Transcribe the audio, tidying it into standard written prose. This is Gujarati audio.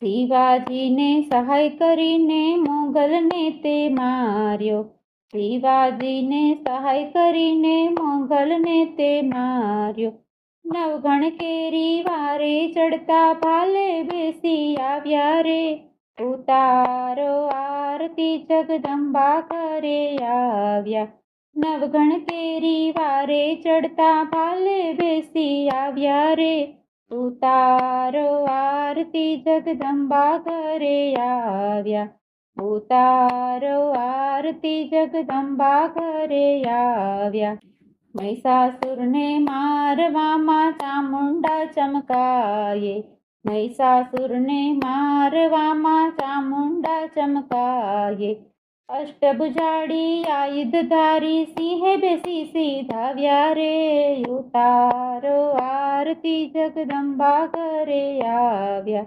શિવાજીને સહાય કરીને મોગલને તે માર્યો. શિવાજીને સહાય કરીને મોગલને તે માર્યો. નવઘણ કેરી વારે ચડતા ભાલે બેસી આવ્યા રે. ઉતારો આરતી જગદંબા ઘરે આવ્યા. નવઘણ કેરી વારે ચડતા ભાલે બેસી આવ્યા રે. ઉતારો આરતી જગદંબા ઘરે આવ્યા. ઉતારો આરતી જગદંબા ઘરે આવ્યા. મહિષાસુરને મારવામાં ચામુંડા ચમકાયે. મહિષાસુરને મારવામાં ચામુંડા ચમકાયે. અષ્ટભુજાળી આયુધધારી સિંહે બેસી સીધાવ્યા રે. ઉતારો આરતી જગદંબા ઘરે આવ્યા.